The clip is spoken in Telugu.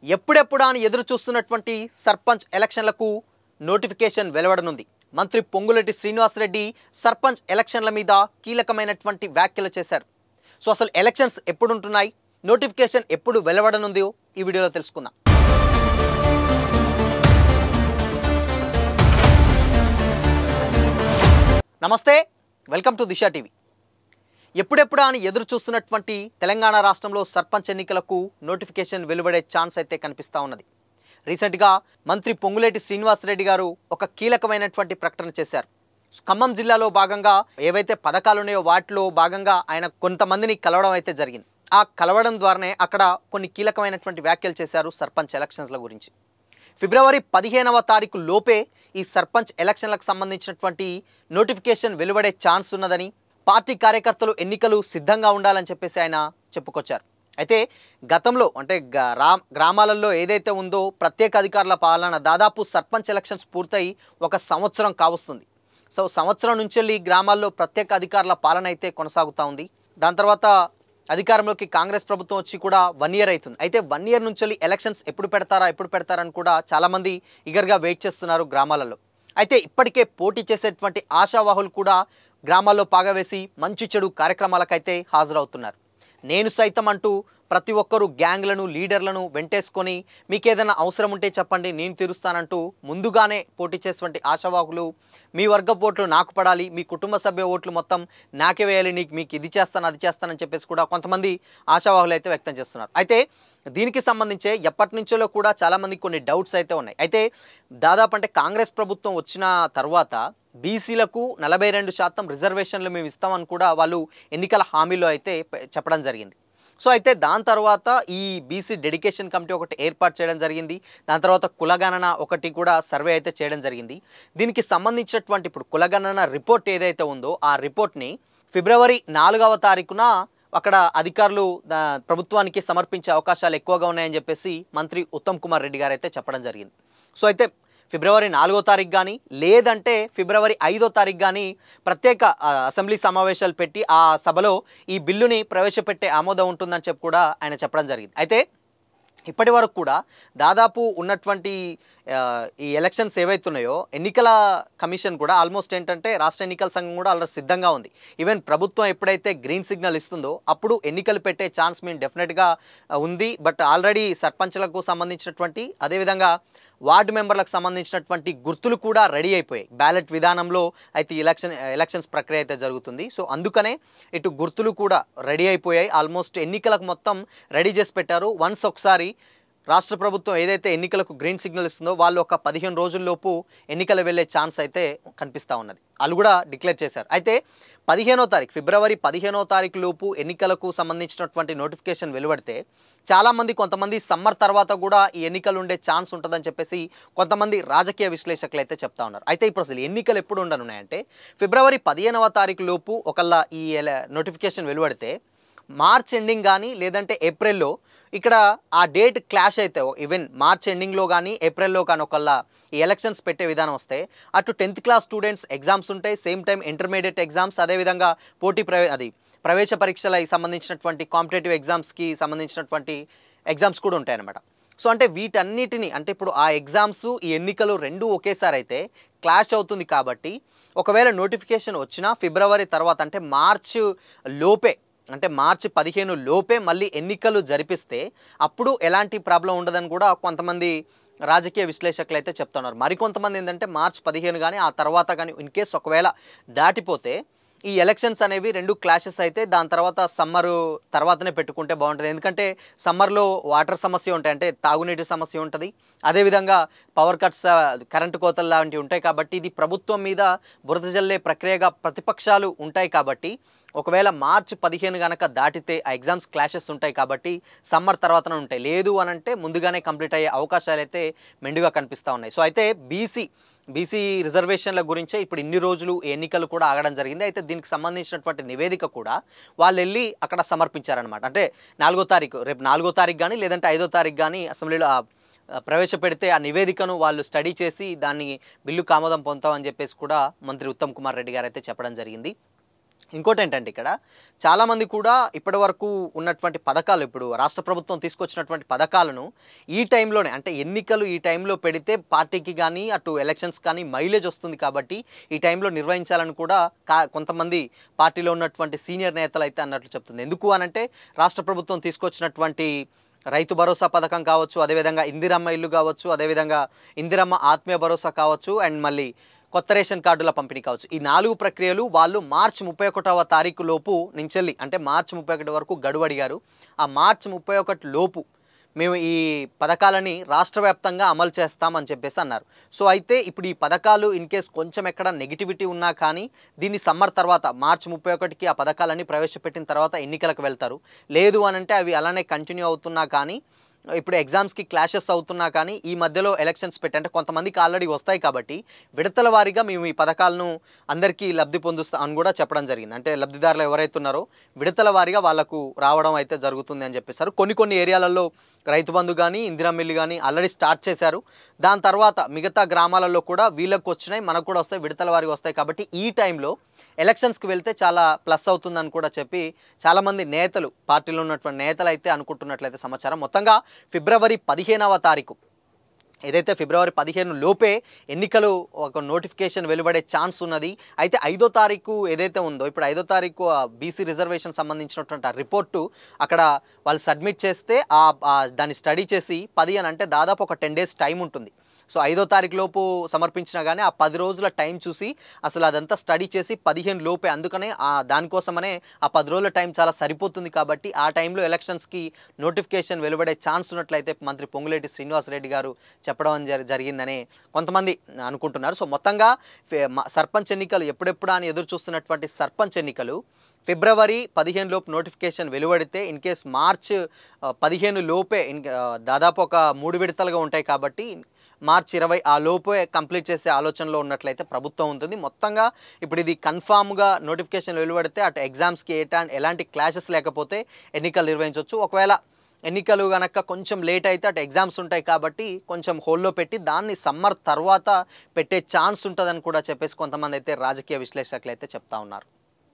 ఎప్పుడెప్పుడా అని ఎదురు చూస్తున్నటువంటి సర్పంచ్ ఎలక్షన్లకు నోటిఫికేషన్ వెలువడనుంది. మంత్రి పొంగులేటి శ్రీనివాసరెడ్డి సర్పంచ్ ఎలక్షన్ల మీద కీలకమైనటువంటి వ్యాఖ్యలు చేశారు. సో అసలు ఎలక్షన్స్ ఎప్పుడు ఉంటున్నాయి, నోటిఫికేషన్ ఎప్పుడు వెలువడనుందో ఈ వీడియోలో తెలుసుకుందాం. నమస్తే, వెల్కమ్ టు దిశా టీవీ. ఎప్పుడెప్పుడా అని ఎదురు చూస్తున్నటువంటి తెలంగాణ రాష్ట్రంలో సర్పంచ్ ఎన్నికలకు నోటిఫికేషన్ వెలువడే ఛాన్స్ అయితే కనిపిస్తూ ఉన్నది. రీసెంట్గా మంత్రి పొంగులేటి శ్రీనివాసరెడ్డి గారు ఒక కీలకమైనటువంటి ప్రకటన చేశారు. ఖమ్మం జిల్లాలో భాగంగా ఏవైతే పథకాలు ఉన్నాయో వాటిలో భాగంగా ఆయన కొంతమందిని కలవడం అయితే జరిగింది. ఆ కలవడం ద్వారానే అక్కడ కొన్ని కీలకమైనటువంటి వ్యాఖ్యలు చేశారు సర్పంచ్ ఎలక్షన్స్ల గురించి. ఫిబ్రవరి 15వ తారీఖు లోపే ఈ సర్పంచ్ ఎలక్షన్లకు సంబంధించినటువంటి నోటిఫికేషన్ వెలువడే ఛాన్స్ ఉన్నదని, పార్టీ కార్యకర్తలు ఎన్నికలు సిద్ధంగా ఉండాలని చెప్పేసి ఆయన చెప్పుకొచ్చారు. అయితే గతంలో అంటే గ్రామాలలో ఏదైతే ఉందో ప్రత్యేక అధికారుల పాలన దాదాపు సర్పంచ్ ఎలక్షన్స్ పూర్తయి 1 సంవత్సరం కావస్తుంది. సో సంవత్సరం నుంచి వెళ్ళి గ్రామాల్లో ప్రత్యేక అధికారుల పాలన అయితే కొనసాగుతూ ఉంది. దాని తర్వాత అధికారంలోకి కాంగ్రెస్ ప్రభుత్వం వచ్చి కూడా 1 ఇయర్ అవుతుంది. అయితే 1 ఇయర్ నుంచి వెళ్ళి ఎలక్షన్స్ ఎప్పుడు పెడతారని కూడా చాలామంది ఈగర్గా వెయిట్ చేస్తున్నారు గ్రామాలలో. అయితే ఇప్పటికే పోటీ చేసేటువంటి ఆశావాహులు కూడా గ్రామాల్లో పాగవేసి మంచి చెడు కార్యక్రమాలకైతే హాజరవుతున్నారు. నేను సైతం అంటూ ప్రతి ఒక్కరూ గ్యాంగ్లను, లీడర్లను వెంటేసుకొని మీకు ఏదైనా అవసరం ఉంటే చెప్పండి, నేను తీరుస్తానంటూ ముందుగానే పోటీ చేసేటువంటి ఆశావాహులు మీ వర్గ ఓట్లు నాకు పడాలి, మీ కుటుంబ సభ్య ఓట్లు మొత్తం నాకే వేయాలి, మీకు ఇది చేస్తాను అది చేస్తానని చెప్పేసి కూడా కొంతమంది ఆశావాహులు అయితే వ్యక్తం చేస్తున్నారు. అయితే దీనికి సంబంధించే ఎప్పటి నుంచో కూడా చాలామందికి కొన్ని డౌట్స్ అయితే ఉన్నాయి. అయితే దాదాపు అంటే కాంగ్రెస్ ప్రభుత్వం వచ్చిన తర్వాత బీసీలకు 42% రిజర్వేషన్లు మేము ఇస్తామని కూడా వాళ్ళు ఎన్నికల హామీలో అయితే చెప్పడం జరిగింది. సో అయితే దాని తర్వాత ఈ బీసీ డెడికేషన్ కమిటీ ఒకటి ఏర్పాటు చేయడం జరిగింది. దాని తర్వాత కులగణన ఒకటి కూడా సర్వే అయితే చేయడం జరిగింది. దీనికి సంబంధించినటువంటి ఇప్పుడు కులగణన రిపోర్ట్ ఏదైతే ఉందో ఆ రిపోర్ట్ని ఫిబ్రవరి 4వ తారీఖున అక్కడ అధికారులు ప్రభుత్వానికి సమర్పించే అవకాశాలు ఎక్కువగా ఉన్నాయని చెప్పేసి మంత్రి ఉత్తమ్ కుమార్ రెడ్డి గారు అయితే చెప్పడం జరిగింది. సో అయితే ఫిబ్రవరి 4వ తారీఖు కానీ లేదంటే ఫిబ్రవరి 5వ తారీఖు కానీ ప్రత్యేక అసెంబ్లీ సమావేశాలు పెట్టి ఆ సభలో ఈ బిల్లుని ప్రవేశపెట్టే ఆమోదం ఉంటుందని చెప్పి కూడా ఆయన చెప్పడం జరిగింది. అయితే ఇప్పటి వరకు కూడా దాదాపు ఉన్నటువంటి ఈ ఎలక్షన్స్ ఏవైతున్నాయో ఎన్నికల కమిషన్ కూడా ఆల్మోస్ట్ ఏంటంటే రాష్ట్ర ఎన్నికల సంఘం కూడా ఆల్రెడీ సిద్ధంగా ఉంది. ఈవెన్ ప్రభుత్వం ఎప్పుడైతే గ్రీన్ సిగ్నల్ ఇస్తుందో అప్పుడు ఎన్నికలు పెట్టే ఛాన్స్ మేము డెఫినెట్గా ఉంది. బట్ ఆల్రెడీ సర్పంచ్లకు సంబంధించినటువంటి అదేవిధంగా వార్డు మెంబర్లకు సంబంధించినటువంటి గుర్తులు కూడా రెడీ అయిపోయాయి. బ్యాలెట్ విధానంలో అయితే ఎలక్షన్స్ ప్రక్రియ అయితే జరుగుతుంది. సో అందుకనే ఇటు గుర్తులు కూడా రెడీ అయిపోయాయి. ఆల్మోస్ట్ ఎన్నికలకు మొత్తం రెడీ చేసి పెట్టారు. వన్స్ ఒకసారి రాష్ట్ర ప్రభుత్వం ఏదైతే ఎన్నికలకు గ్రీన్ సిగ్నల్ ఇస్తుందో వాళ్ళు ఒక 15 రోజుల్లోపు ఎన్నికలు వెళ్ళే ఛాన్స్ అయితే కనిపిస్తూ ఉన్నది. వాళ్ళు కూడా డిక్లేర్ చేశారు. అయితే 15వ తారీఖు ఫిబ్రవరి 15వ తారీఖు లోపు ఎన్నికలకు సంబంధించినటువంటి నోటిఫికేషన్ వెలువడితే చాలామంది కొంతమంది సమ్మర్ తర్వాత కూడా ఈ ఎన్నికలు ఉండే ఛాన్స్ ఉంటుందని చెప్పేసి కొంతమంది రాజకీయ విశ్లేషకులు అయితే చెప్తా ఉన్నారు. అయితే ఇప్పుడు అసలు ఎన్నికలు ఎప్పుడు ఉండనున్నాయంటే ఫిబ్రవరి 15వ తారీఖు లోపు ఒకళ్ళ ఈ నోటిఫికేషన్ వెలువడితే మార్చ్ ఎండింగ్ కానీ లేదంటే ఏప్రిల్లో ఇక్కడ ఆ డేట్ క్లాష్ అయితే ఈవెన్ మార్చ్ ఎండింగ్లో కానీ ఏప్రిల్లో కానీ ఒకళ్ళ ఈ ఎలక్షన్స్ పెట్టే విధానం వస్తే అటు 10th క్లాస్ స్టూడెంట్స్ ఎగ్జామ్స్ ఉంటాయి, సేమ్ టైం ఇంటర్మీడియట్ ఎగ్జామ్స్, అదేవిధంగా ప్రవేశ పరీక్షలకు సంబంధించినటువంటి కాంపిటేటివ్ ఎగ్జామ్స్కి సంబంధించినటువంటి ఎగ్జామ్స్ కూడా ఉంటాయన్నమాట. సో అంటే వీటన్నిటిని అంటే ఇప్పుడు ఆ ఎగ్జామ్స్ ఈ ఎన్నికలు రెండూ ఒకేసారి అయితే క్లాష్ అవుతుంది. కాబట్టి ఒకవేళ నోటిఫికేషన్ వచ్చినా ఫిబ్రవరి తర్వాత అంటే మార్చ్ లోపే అంటే మార్చి 15 లోపే మళ్ళీ ఎన్నికలు జరిపిస్తే అప్పుడు ఎలాంటి ప్రాబ్లం ఉండదని కూడా కొంతమంది రాజకీయ విశ్లేషకులు అయితే చెప్తున్నారు. మరికొంతమంది ఏంటంటే మార్చ్ 15 కానీ ఆ తర్వాత కానీ ఇన్ కేస్ ఒకవేళ దాటిపోతే ఈ ఎలక్షన్స్ అనేవి రెండు క్లాషెస్ అయితే దాని తర్వాత సమ్మరు తర్వాతనే పెట్టుకుంటే బాగుంటుంది. ఎందుకంటే సమ్మర్లో వాటర్ సమస్య ఉంటాయి, అంటే తాగునీటి సమస్య ఉంటుంది, అదేవిధంగా పవర్ కట్స్, కరెంటు కోతలు లాంటివి ఉంటాయి. కాబట్టి ఇది ప్రభుత్వం మీద బురద జల్లే ప్రక్రియగా ప్రతిపక్షాలు ఉంటాయి. కాబట్టి ఒకవేళ మార్చి 15 కనుక దాటితే ఆ ఎగ్జామ్స్ క్లాషెస్ ఉంటాయి. కాబట్టి సమ్మర్ తర్వాతనే ఉంటాయి. లేదు అని అంటే ముందుగానే కంప్లీట్ అయ్యే అవకాశాలు అయితే మెండుగా కనిపిస్తూ ఉన్నాయి. సో అయితే బీసీ రిజర్వేషన్ల గురించే ఇప్పుడు ఇన్ని రోజులు ఎన్నికలు కూడా ఆగడం జరిగింది. అయితే దీనికి సంబంధించినటువంటి నివేదిక కూడా వాళ్ళు వెళ్ళి అక్కడ సమర్పించారనమాట. అంటే 4వ తారీఖు రేపు 4వ తారీఖు కానీ లేదంటే 5వ తారీఖు కానీ అసెంబ్లీలో ప్రవేశపెడితే ఆ నివేదికను వాళ్ళు స్టడీ చేసి దాన్ని బిల్లుకు ఆమోదం పొందుతామని చెప్పేసి కూడా మంత్రి ఉత్తమ్ కుమార్ రెడ్డి గారు అయితే చెప్పడం జరిగింది. ఇంకోటేంటంటే ఇక్కడ చాలామంది కూడా ఇప్పటివరకు ఉన్నటువంటి పథకాలు ఇప్పుడు రాష్ట్ర ప్రభుత్వం తీసుకొచ్చినటువంటి పథకాలను ఈ టైంలోనే అంటే ఎన్నికలు ఈ టైంలో పెడితే పార్టీకి కానీ అటు ఎలక్షన్స్ కానీ మైలేజ్ వస్తుంది కాబట్టి ఈ టైంలో నిర్వహించాలని కూడా కొంతమంది పార్టీలో ఉన్నటువంటి సీనియర్ నేతలు అయితే అన్నట్లు చెప్తుంది. ఎందుకు అనంటే రాష్ట్ర ప్రభుత్వం తీసుకొచ్చినటువంటి రైతు భరోసా పథకం కావచ్చు, అదేవిధంగా ఇందిరమ్మ ఇల్లు కావచ్చు, అదేవిధంగా ఇందిరమ్మ ఆత్మీయ భరోసా కావచ్చు, అండ్ మళ్ళీ కొత్త రేషన్ కార్డుల పంపిణీ కావచ్చు. ఈ 4 ప్రక్రియలు వాళ్ళు మార్చి 31వ తారీఖు లోపు నుంచెల్లి అంటే మార్చి 31 వరకు గడువు అడిగారు. ఆ మార్చి 31 లోపు మేము ఈ పథకాలని రాష్ట్ర వ్యాప్తంగా అమలు చేస్తామని చెప్పేసి అన్నారు. సో అయితే ఇప్పుడు ఈ పథకాలు ఇన్ కేస్ కొంచెం ఎక్కడ నెగిటివిటీ ఉన్నా కానీ దీన్ని సమ్మర్ తర్వాత మార్చి 31కి ఆ పథకాలన్నీ ప్రవేశపెట్టిన తర్వాత ఎన్నికలకు వెళ్తారు. లేదు అనంటే అవి అలానే కంటిన్యూ అవుతున్నా కానీ ఇప్పుడు ఎగ్జామ్స్కి క్లాషెస్ అవుతున్నా కానీ ఈ మధ్యలో ఎలక్షన్స్ పెట్టి అంటే కొంతమందికి ఆల్రెడీ వస్తాయి కాబట్టి విడతల వారీగా మేము ఈ పథకాలను అందరికీ లబ్ధి పొందుస్తాం అని కూడా చెప్పడం జరిగింది. అంటే లబ్ధిదారులు ఎవరైతే ఉన్నారో విడతల వారీగా వాళ్ళకు రావడం అయితే జరుగుతుంది అని చెప్పేశారు. కొన్ని ఏరియాలలో రైతు బంధు కానీ ఇందిరమ్మ ఇల్లు కానీ ఆల్రెడీ స్టార్ట్ చేశారు. దాని తర్వాత మిగతా గ్రామాలలో కూడా వీళ్ళకు వచ్చినాయి, మనకు కూడా వస్తాయి, విడతల వారీగా వస్తాయి. కాబట్టి ఈ టైంలో ఎలక్షన్స్కి వెళ్తే చాలా ప్లస్ అవుతుందని కూడా చెప్పి చాలామంది నేతలు పార్టీలో ఉన్నటువంటి నేతలు అయితే అనుకుంటున్నట్లయితే సమాచారం. మొత్తంగా ఫిబ్రవరి 15వ తారీఖు ఏదైతే ఫిబ్రవరి 15 లోపే ఎన్నికలు ఒక నోటిఫికేషన్ వెలువడే ఛాన్స్ ఉన్నది. అయితే 5వ తారీఖు ఏదైతే ఉందో ఇప్పుడు 5వ తారీఖు బీసీ రిజర్వేషన్ సంబంధించినటువంటి ఆ రిపోర్టు అక్కడ వాళ్ళు సబ్మిట్ చేస్తే దాన్ని స్టడీ చేసి 10 అని అంటే దాదాపు ఒక 10 డేస్ టైం ఉంటుంది. సో 5వ తారీఖు లోపు సమర్పించినా కానీ ఆ 10 రోజుల టైం చూసి అసలు అదంతా స్టడీ చేసి 15 లోపే, అందుకనే దానికోసమనే ఆ 10 రోజుల టైం చాలా సరిపోతుంది. కాబట్టి ఆ టైంలో ఎలక్షన్స్కి నోటిఫికేషన్ వెలువడే ఛాన్స్ ఉన్నట్లయితే మంత్రి పొంగులేటి శ్రీనివాసరెడ్డి గారు చెప్పడం జరిగిందని కొంతమంది అనుకుంటున్నారు. సో మొత్తంగా సర్పంచ్ ఎన్నికలు ఎప్పుడెప్పుడు అని ఎదురు చూస్తున్నటువంటి సర్పంచ్ ఎన్నికలు ఫిబ్రవరి 15 లోపు నోటిఫికేషన్ వెలువడితే ఇన్ కేస్ మార్చ్ 15 లోపే దాదాపు ఒక 3 విడతలుగా ఉంటాయి కాబట్టి మార్చి 20 ఆ లోపే కంప్లీట్ చేసే ఆలోచనలో ఉన్నట్లయితే ప్రభుత్వం ఉంటుంది. మొత్తంగా ఇప్పుడు ఇది కన్ఫామ్గా నోటిఫికేషన్ వెలువడితే అటు ఎగ్జామ్స్కి ఎలాంటి క్లాషెస్ లేకపోతే ఎన్నికలు నిర్వహించవచ్చు. ఒకవేళ ఎన్నికలు కనుక కొంచెం లేట్ అయితే అటు ఎగ్జామ్స్ ఉంటాయి కాబట్టి కొంచెం హోల్డ్లో పెట్టి దాన్ని సమ్మర్ తర్వాత పెట్టే ఛాన్స్ ఉంటుందని కూడా చెప్పేసి కొంతమంది అయితే రాజకీయ విశ్లేషకులు అయితే చెప్తా ఉన్నారు.